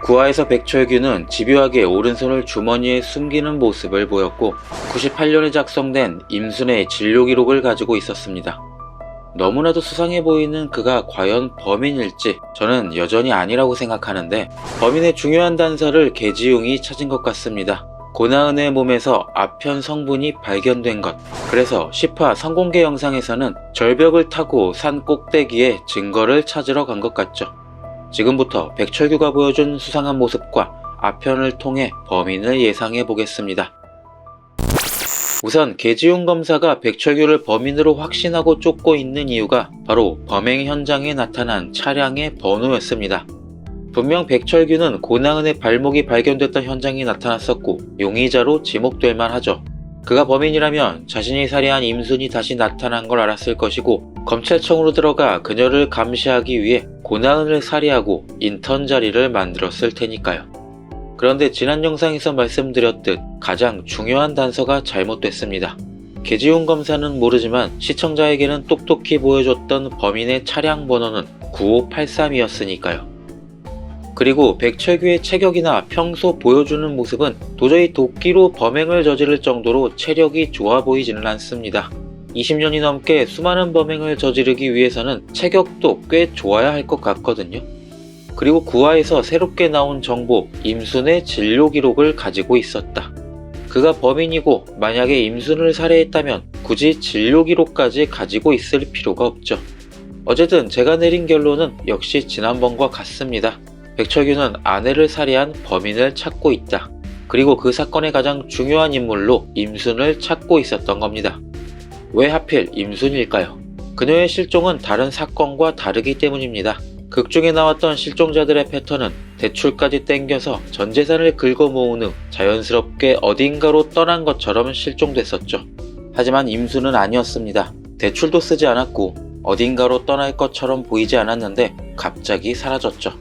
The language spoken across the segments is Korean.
구하에서 백철규는 집요하게 오른손을 주머니에 숨기는 모습을 보였고 98년에 작성된 임순의 진료 기록을 가지고 있었습니다. 너무나도 수상해 보이는 그가 과연 범인일지 저는 여전히 아니라고 생각하는데 범인의 중요한 단서를 계지용이 찾은 것 같습니다. 고나은의 몸에서 아편 성분이 발견된 것. 그래서 10화 성공개 영상에서는 절벽을 타고 산 꼭대기에 증거를 찾으러 간 것 같죠. 지금부터 백철규가 보여준 수상한 모습과 아편을 통해 범인을 예상해 보겠습니다. 우선 계지용 검사가 백철규를 범인으로 확신하고 쫓고 있는 이유가 바로 범행 현장에 나타난 차량의 번호였습니다. 분명 백철규는 고나은의 발목이 발견됐던 현장에 나타났었고 용의자로 지목될 만하죠. 그가 범인이라면 자신이 살해한 임순이 다시 나타난 걸 알았을 것이고 검찰청으로 들어가 그녀를 감시하기 위해 고나은을 살해하고 인턴 자리를 만들었을 테니까요. 그런데 지난 영상에서 말씀드렸듯 가장 중요한 단서가 잘못됐습니다. 계지용 검사는 모르지만 시청자에게는 똑똑히 보여줬던 범인의 차량 번호는 9583이었으니까요. 그리고 백철규의 체격이나 평소 보여주는 모습은 도저히 도끼로 범행을 저지를 정도로 체력이 좋아 보이지는 않습니다. 20년이 넘게 수많은 범행을 저지르기 위해서는 체격도 꽤 좋아야 할 것 같거든요. 그리고 구하에서 새롭게 나온 정보, 임순의 진료 기록을 가지고 있었다. 그가 범인이고 만약에 임순을 살해했다면 굳이 진료 기록까지 가지고 있을 필요가 없죠. 어쨌든 제가 내린 결론은 역시 지난번과 같습니다. 백철규는 아내를 살해한 범인을 찾고 있다. 그리고 그 사건의 가장 중요한 인물로 임순을 찾고 있었던 겁니다. 왜 하필 임순일까요? 그녀의 실종은 다른 사건과 다르기 때문입니다. 극중에 나왔던 실종자들의 패턴은 대출까지 땡겨서 전 재산을 긁어 모은 후 자연스럽게 어딘가로 떠난 것처럼 실종됐었죠. 하지만 임순은 아니었습니다. 대출도 쓰지 않았고 어딘가로 떠날 것처럼 보이지 않았는데 갑자기 사라졌죠.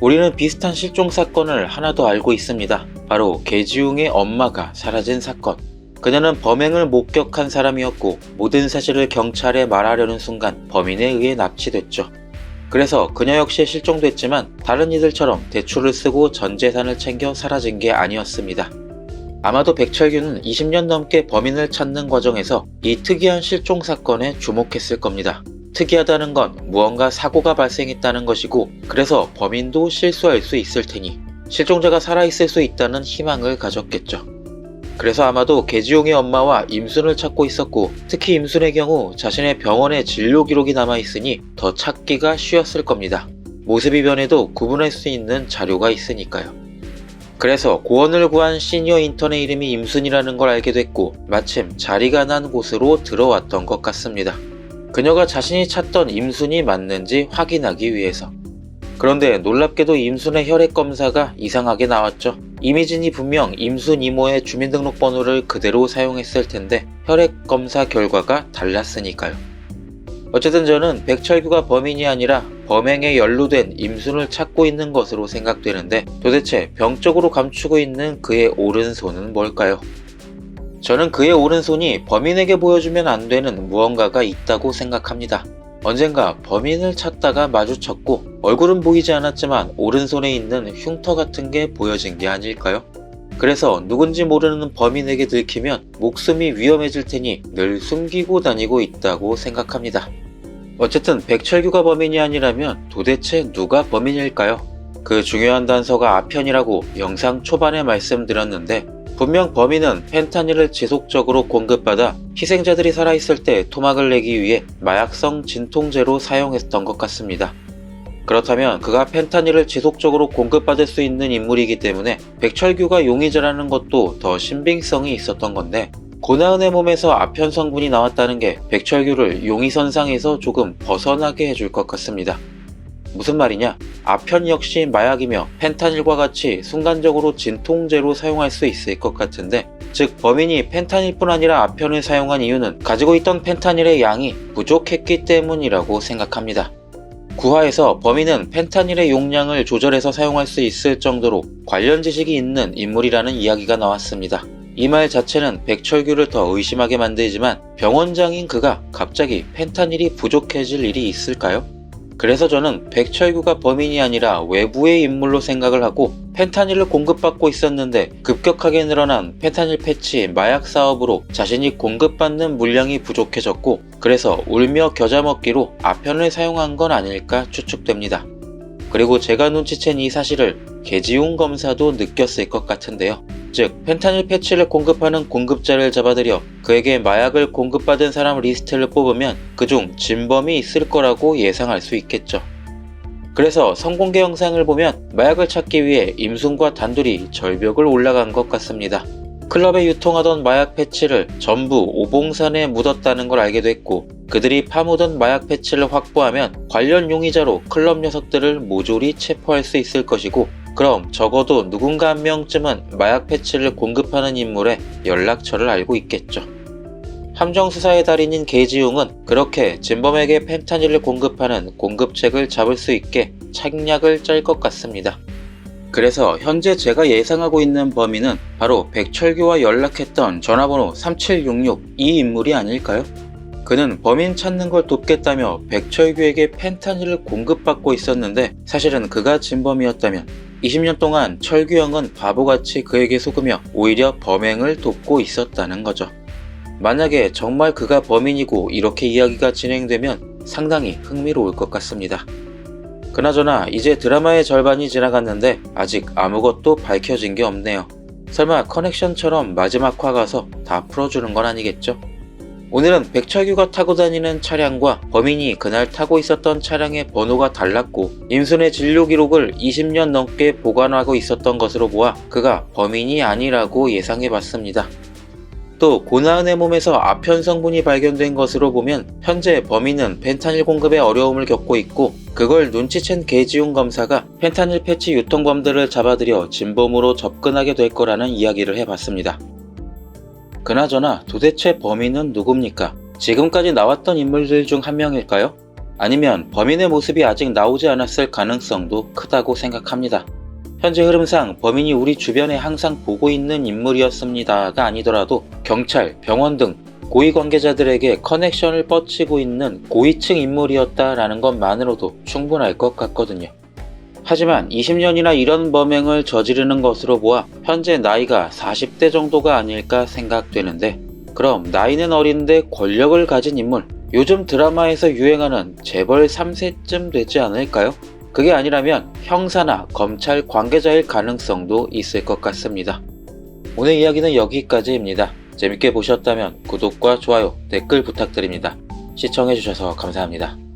우리는 비슷한 실종 사건을 하나 더 알고 있습니다. 바로 계지용의 엄마가 사라진 사건. 그녀는 범행을 목격한 사람이었고 모든 사실을 경찰에 말하려는 순간 범인에 의해 납치됐죠. 그래서 그녀 역시 실종됐지만 다른 이들처럼 대출을 쓰고 전 재산을 챙겨 사라진 게 아니었습니다. 아마도 백철규는 20년 넘게 범인을 찾는 과정에서 이 특이한 실종 사건에 주목했을 겁니다. 특이하다는 건 무언가 사고가 발생했다는 것이고 그래서 범인도 실수할 수 있을 테니 실종자가 살아있을 수 있다는 희망을 가졌겠죠. 그래서 아마도 계지용의 엄마와 임순을 찾고 있었고 특히 임순의 경우 자신의 병원에 진료 기록이 남아있으니 더 찾기가 쉬웠을 겁니다. 모습이 변해도 구분할 수 있는 자료가 있으니까요. 그래서 고언을 구한 시니어 인턴의 이름이 임순이라는 걸 알게 됐고 마침 자리가 난 곳으로 들어왔던 것 같습니다. 그녀가 자신이 찾던 임순이 맞는지 확인하기 위해서. 그런데 놀랍게도 임순의 혈액 검사가 이상하게 나왔죠. 이미진이 분명 임순 이모의 주민등록번호를 그대로 사용했을 텐데 혈액 검사 결과가 달랐으니까요. 어쨌든 저는 백철규가 범인이 아니라 범행에 연루된 임순을 찾고 있는 것으로 생각되는데 도대체 병적으로 감추고 있는 그의 오른손은 뭘까요? 저는 그의 오른손이 범인에게 보여주면 안 되는 무언가가 있다고 생각합니다. 언젠가 범인을 찾다가 마주쳤고 얼굴은 보이지 않았지만 오른손에 있는 흉터 같은 게 보여진 게 아닐까요? 그래서 누군지 모르는 범인에게 들키면 목숨이 위험해질 테니 늘 숨기고 다니고 있다고 생각합니다. 어쨌든 백철규가 범인이 아니라면 도대체 누가 범인일까요? 그 중요한 단서가 아편이라고 영상 초반에 말씀드렸는데 분명 범인은 펜타닐을 지속적으로 공급받아 희생자들이 살아있을 때 토막을 내기 위해 마약성 진통제로 사용했던 것 같습니다. 그렇다면 그가 펜타닐을 지속적으로 공급받을 수 있는 인물이기 때문에 백철규가 용의자라는 것도 더 신빙성이 있었던 건데 고나은의 몸에서 아편 성분이 나왔다는 게 백철규를 용의선상에서 조금 벗어나게 해줄 것 같습니다. 무슨 말이냐? 아편 역시 마약이며 펜타닐과 같이 순간적으로 진통제로 사용할 수 있을 것 같은데 즉 범인이 펜타닐뿐 아니라 아편을 사용한 이유는 가지고 있던 펜타닐의 양이 부족했기 때문이라고 생각합니다. 구하에서 범인은 펜타닐의 용량을 조절해서 사용할 수 있을 정도로 관련 지식이 있는 인물이라는 이야기가 나왔습니다. 이 말 자체는 백철규를 더 의심하게 만들지만 병원장인 그가 갑자기 펜타닐이 부족해질 일이 있을까요? 그래서 저는 백철규가 범인이 아니라 외부의 인물로 생각을 하고 펜타닐을 공급받고 있었는데 급격하게 늘어난 펜타닐 패치 마약 사업으로 자신이 공급받는 물량이 부족해졌고 그래서 울며 겨자 먹기로 아편을 사용한 건 아닐까 추측됩니다. 그리고 제가 눈치챈 이 사실을 계지웅 검사도 느꼈을 것 같은데요. 즉 펜타닐 패치를 공급하는 공급자를 잡아들여 그에게 마약을 공급받은 사람 리스트를 뽑으면 그중 진범이 있을 거라고 예상할 수 있겠죠. 그래서 성공개 영상을 보면 마약을 찾기 위해 임순과 단둘이 절벽을 올라간 것 같습니다. 클럽에 유통하던 마약 패치를 전부 오봉산에 묻었다는 걸 알게 됐고 그들이 파묻은 마약 패치를 확보하면 관련 용의자로 클럽 녀석들을 모조리 체포할 수 있을 것이고 그럼 적어도 누군가 한 명쯤은 마약 패치를 공급하는 인물의 연락처를 알고 있겠죠. 함정수사의 달인인 계지웅은 그렇게 진범에게 펜타닐을 공급하는 공급책을 잡을 수 있게 책략을 짤 것 같습니다. 그래서 현재 제가 예상하고 있는 범인은 바로 백철규와 연락했던 전화번호 3766 이 인물이 아닐까요? 그는 범인 찾는 걸 돕겠다며 백철규에게 펜타닐을 공급받고 있었는데 사실은 그가 진범이었다면 20년 동안 철규 형은 바보같이 그에게 속으며 오히려 범행을 돕고 있었다는 거죠. 만약에 정말 그가 범인이고 이렇게 이야기가 진행되면 상당히 흥미로울 것 같습니다. 그나저나 이제 드라마의 절반이 지나갔는데 아직 아무것도 밝혀진 게 없네요. 설마 커넥션처럼 마지막 화 가서 다 풀어주는 건 아니겠죠? 오늘은 백철규가 타고 다니는 차량과 범인이 그날 타고 있었던 차량의 번호가 달랐고 임순의 진료 기록을 20년 넘게 보관하고 있었던 것으로 보아 그가 범인이 아니라고 예상해봤습니다. 또 고나은의 몸에서 아편 성분이 발견된 것으로 보면 현재 범인은 펜타닐 공급에 어려움을 겪고 있고 그걸 눈치챈 계지웅 검사가 펜타닐 패치 유통범들을 잡아들여 진범으로 접근하게 될 거라는 이야기를 해봤습니다. 그나저나 도대체 범인은 누굽니까? 지금까지 나왔던 인물들 중 한 명일까요? 아니면 범인의 모습이 아직 나오지 않았을 가능성도 크다고 생각합니다. 현재 흐름상 범인이 우리 주변에 항상 보고 있는 인물이었습니다가 아니더라도 경찰, 병원 등 고위 관계자들에게 커넥션을 뻗치고 있는 고위층 인물이었다라는 것만으로도 충분할 것 같거든요. 하지만 20년이나 이런 범행을 저지르는 것으로 보아 현재 나이가 40대 정도가 아닐까 생각되는데 그럼 나이는 어린데 권력을 가진 인물, 요즘 드라마에서 유행하는 재벌 3세쯤 되지 않을까요? 그게 아니라면 형사나 검찰 관계자일 가능성도 있을 것 같습니다. 오늘 이야기는 여기까지입니다. 재밌게 보셨다면 구독과 좋아요, 댓글 부탁드립니다. 시청해주셔서 감사합니다.